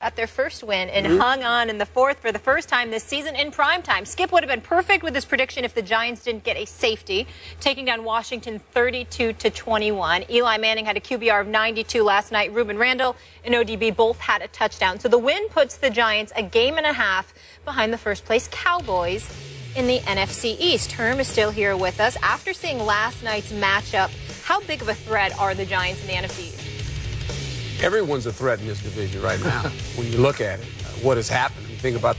got their first win and hung on in the fourth for the first time this season in primetime. Skip would have been perfect with his prediction if the Giants didn't get a safety, taking down Washington 32-21. Eli Manning had a QBR of 92 last night. Ruben Randall and ODB both had a touchdown. So the win puts the Giants a game and a half behind the first-place Cowboys in the NFC East. Herm is still here with us. After seeing last night's matchup, how big of a threat are the Giants in the NFC East? Everyone's a threat in this division right now when you look at it. What has happened? You think about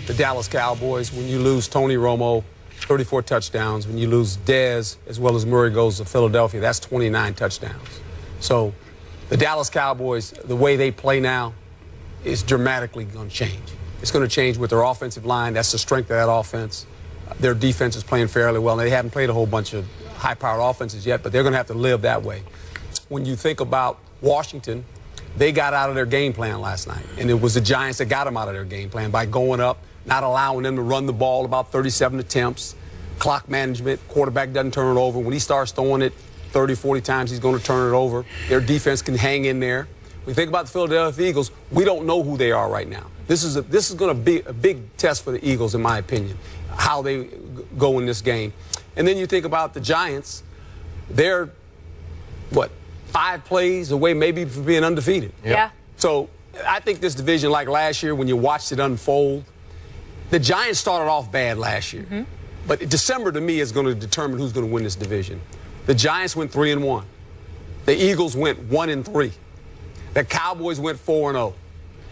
the Dallas Cowboys. When you lose Tony Romo, 34 touchdowns. When you lose Dez, as well as Murray goes to Philadelphia, that's 29 touchdowns. So the Dallas Cowboys, the way they play now, is dramatically going to change. It's going to change with their offensive line. That's the strength of that offense. Their defense is playing fairly well. They haven't played a whole bunch of high-powered offenses yet, but they're going to have to live that way. When you think about Washington, they got out of their game plan last night, and it was the Giants that got them out of their game plan by going up, not allowing them to run the ball, about 37 attempts, clock management, quarterback doesn't turn it over. When he starts throwing it 30, 40 times, he's going to turn it over. Their defense can hang in there. When you think about the Philadelphia Eagles, we don't know who they are right now. This is going to be a big test for the Eagles, in my opinion, how they go in this game. And then you think about the Giants, they're, what, 5 plays away maybe from being undefeated. Yeah. So I think this division, like last year when you watched it unfold, the Giants started off bad last year. But December, to me, is going to determine who's going to win this division. The Giants went 3-1. The Eagles went 1-3. The Cowboys went 4-0.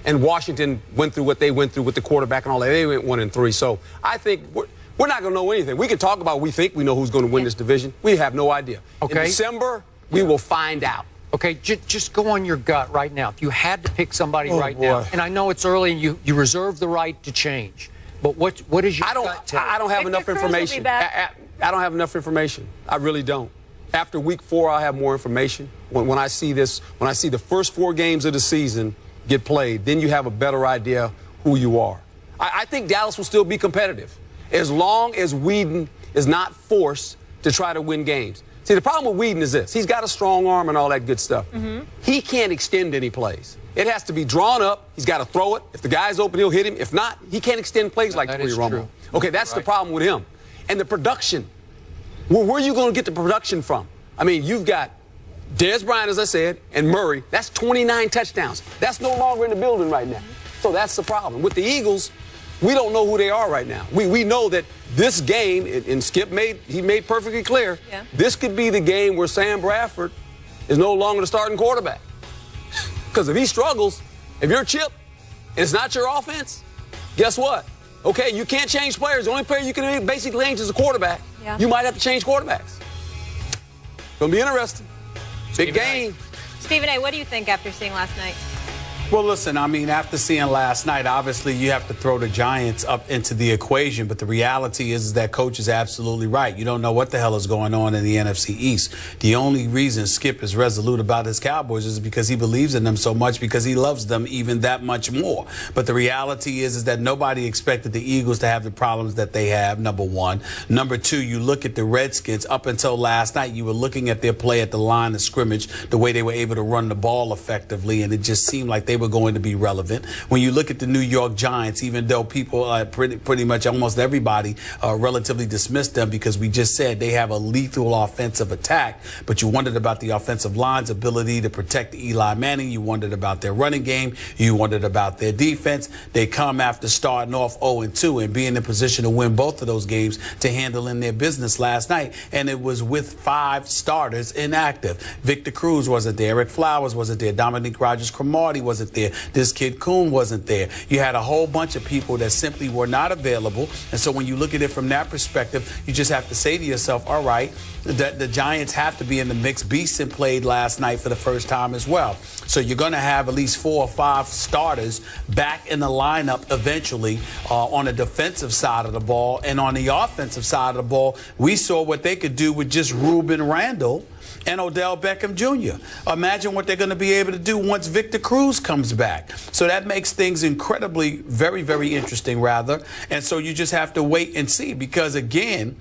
And Washington went through what they went through with the quarterback and all that. They went 1-3. So I think we're not going to know anything. We can talk about we think we know who's going to win this division. We have no idea. Okay. In December, we will find out. Okay, just go on your gut right now. If you had to pick somebody now, and I know it's early and you reserve the right to change, but what is your gut tell? I don't have enough information. I don't have enough information. I really don't. After week 4, I'll have more information. When I see this, when I see the first 4 games of the season get played, then you have a better idea who you are. I think Dallas will still be competitive as long as Whedon is not forced to try to win games. See, the problem with Whedon is this. He's got a strong arm and all that good stuff. He can't extend any plays. It has to be drawn up. He's got to throw it. If the guy's open, he'll hit him. If not, he can't extend plays like Tony Romo. Okay, that's the problem with him. And the production. Well, where are you going to get the production from? I mean, you've got Dez Bryant, as I said, and Murray. That's 29 touchdowns. That's no longer in the building right now. So that's the problem. With the Eagles, we don't know who they are right now. We know that this game, and Skip made perfectly clear, this could be the game where Sam Bradford is no longer the starting quarterback. Because if he struggles, if you're Chip, and it's not your offense, guess what? Okay, you can't change players. The only player you can basically change is a quarterback. You might have to change quarterbacks. It's going to be interesting. Big game. Stephen A., what do you think after seeing last night? Well, listen, I mean, after seeing last night, obviously you have to throw the Giants up into the equation. But the reality is that Coach is absolutely right. You don't know what the hell is going on in the NFC East. The only reason Skip is resolute about his Cowboys is because he believes in them so much, because he loves them even that much more. But the reality is that nobody expected the Eagles to have the problems that they have, number one. Number two, you look at the Redskins. Up until last night, you were looking at their play at the line of scrimmage, the way they were able to run the ball effectively, and it just seemed like they were going to be relevant. When you look at the New York Giants, even though people, pretty much almost everybody, relatively dismissed them because we just said they have a lethal offensive attack, but you wondered about the offensive line's ability to protect Eli Manning. You wondered about their running game. You wondered about their defense. They come after starting off 0-2 and being in position to win both of those games to handle in their business last night, and it was with 5 starters inactive. Victor Cruz wasn't there. Eric Flowers wasn't there. Dominique Rodgers-Cromartie wasn't there. This kid Kuhn wasn't there. You had a whole bunch of people that simply were not available. And so when you look at it from that perspective, you just have to say to yourself, all right, the Giants have to be in the mix. Beeson played last night for the first time as well. So you're going to have at least 4 or 5 starters back in the lineup eventually on the defensive side of the ball. And on the offensive side of the ball, we saw what they could do with just Ruben Randall and Odell Beckham Jr. Imagine what they're going to be able to do once Victor Cruz comes back. So that makes things incredibly, very, very interesting, rather. And so you just have to wait and see, because, again,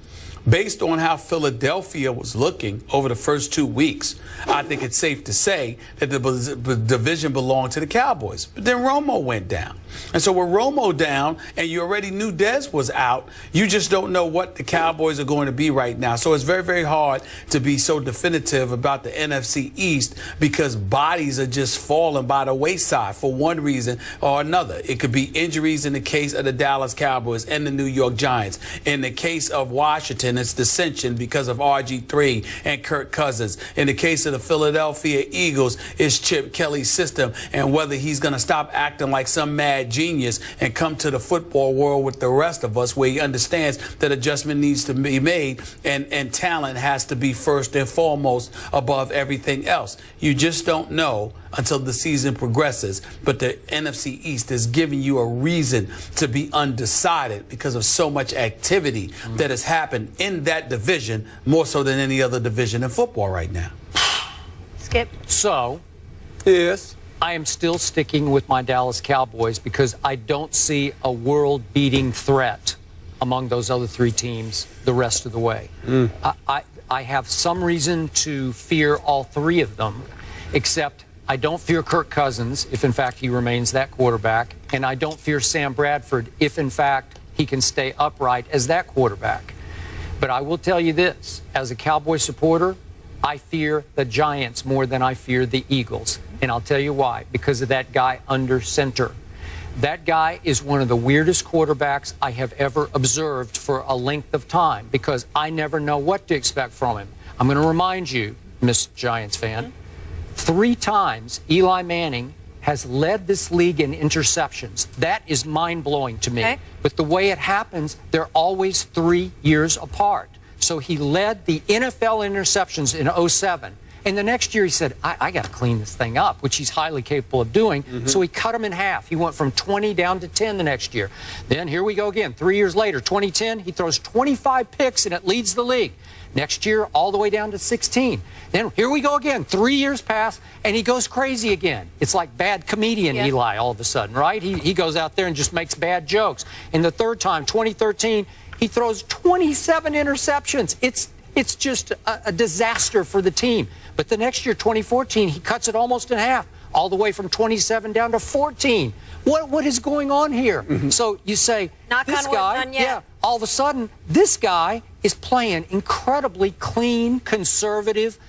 Based on how Philadelphia was looking over the first 2 weeks, I think it's safe to say that the division belonged to the Cowboys. But then Romo went down. And so with Romo down, and you already knew Dez was out, you just don't know what the Cowboys are going to be right now. So it's very, very hard to be so definitive about the NFC East because bodies are just falling by the wayside for one reason or another. It could be injuries in the case of the Dallas Cowboys and the New York Giants. In the case of Washington, it's dissension because of RG3 and Kirk Cousins. In the case of the Philadelphia Eagles, it's Chip Kelly's system and whether he's going to stop acting like some mad genius and come to the football world with the rest of us where he understands that adjustment needs to be made and talent has to be first and foremost above everything else. You just don't know until the season progresses. But the NFC East is giving you a reason to be undecided because of so much activity that has happened in that division, more so than any other division in football right now. Skip. So, Yes. I am still sticking with my Dallas Cowboys because I don't see a world-beating threat among those other three teams the rest of the way. I have some reason to fear all three of them, except I don't fear Kirk Cousins if, in fact, he remains that quarterback, and I don't fear Sam Bradford if, in fact, he can stay upright as that quarterback. But I will tell you this, as a Cowboy supporter, I fear the Giants more than I fear the Eagles. And I'll tell you why. Because of that guy under center. That guy is one of the weirdest quarterbacks I have ever observed for a length of time because I never know what to expect from him. I'm going to remind you, Miss Giants fan, 3 times Eli Manning has led this league in interceptions. That is mind-blowing to me. Okay. But the way it happens, they're always 3 years apart. So he led the NFL interceptions in 07. And the next year he said, I got to clean this thing up, which he's highly capable of doing. So he cut them in half. He went from 20 down to 10 the next year. Then here we go again. 3 years later, 2010, he throws 25 picks and it leads the league. Next year, all the way down to 16. Then here we go again. 3 years pass, and he goes crazy again. It's like bad comedian Eli all of a sudden, right? He goes out there and just makes bad jokes. And the third time, 2013, he throws 27 interceptions. It's just a disaster for the team. But the next year, 2014, he cuts it almost in half, all the way from 27 down to 14. What is going on here? So you say, Knock this on wood, guy, none yet. all of a sudden, this guy is playing incredibly clean, conservative,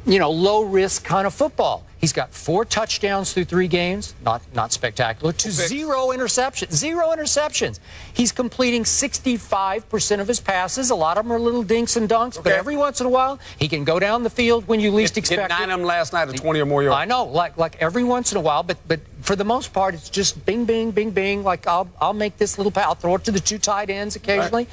low-risk kind of football. He's got 4 touchdowns through 3 games, not spectacular, to 0 interceptions. 0 interceptions. He's completing 65% of his passes. A lot of them are little dinks and dunks, but every once in a while, he can go down the field when you least expect it. Hit 9 of them last night at 20 or more yards. I know, like every once in a while, but for the most part, it's just bing, bing, bing, bing. Like I'll make this little pass. I'll throw it to the 2 tight ends occasionally,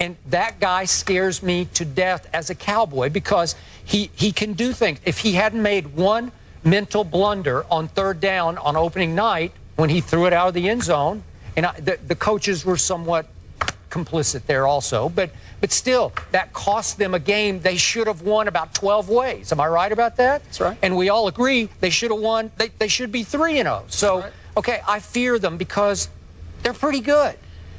and that guy scares me to death as a Cowboy because he can do things. If he hadn't made one mental blunder on 3rd down on opening night when he threw it out of the end zone, and the coaches were somewhat complicit there also, but still, that cost them a game they should have won about 12 ways. Am I right about that? That's right. And we all agree they should have won. They should be 3-0. So, okay, I fear them because they're pretty good.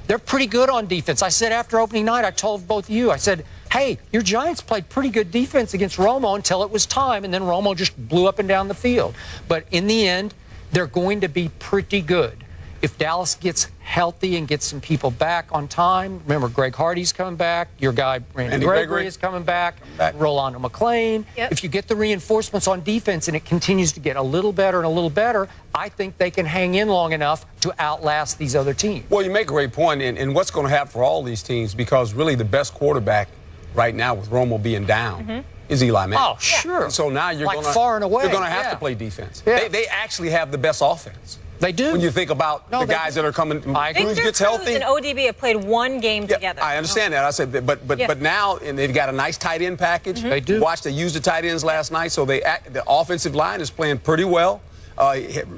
They're pretty good on defense. I said after opening night, I told both of you, I said, hey, your Giants played pretty good defense against Romo until it was time, and then Romo just blew up and down the field. But in the end, they're going to be pretty good. If Dallas gets healthy and gets some people back on time, remember Greg Hardy's coming back, your guy Randy Gregory is coming back, Rolando McClain. If you get the reinforcements on defense and it continues to get a little better and a little better, I think they can hang in long enough to outlast these other teams. Well, you make a great point, and what's going to happen for all these teams, because really the best quarterback right now with Romo being down is Eli Manning. Oh, sure. So now you're like far and away. You're going to have to play defense. They actually have the best offense. They do. When you think about the guys that are coming, Cruz gets healthy. And ODB have played 1 game together. I understand that. I said, but now and they've got a nice tight end package. They do. They used the tight ends last night, so the offensive line is playing pretty well.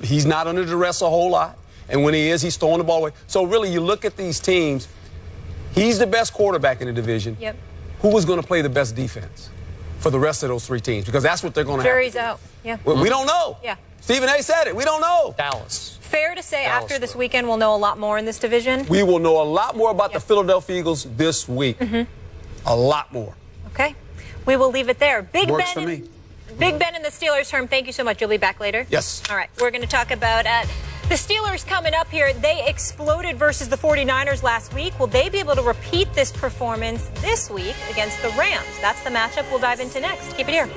He's not under duress a whole lot, and when he is, he's throwing the ball away. So really, you look at these teams. He's the best quarterback in the division. Yep. Who was going to play the best defense for the rest of those 3 teams? Because that's what they're going to have. Jury's out. Yeah. We don't know. Yeah. Stephen A. said it. We don't know. Dallas. Fair to say after this weekend we'll know a lot more in this division? We will know a lot more about the Philadelphia Eagles this week. A lot more. Okay. We will leave it there. Works for me. Big Ben and the Steelers, Herm, thank you so much. You'll be back later? Yes. All right. We're going to talk about the Steelers coming up here. They exploded versus the 49ers last week. Will they be able to repeat this performance this week against the Rams? That's the matchup we'll dive into next. Keep it here.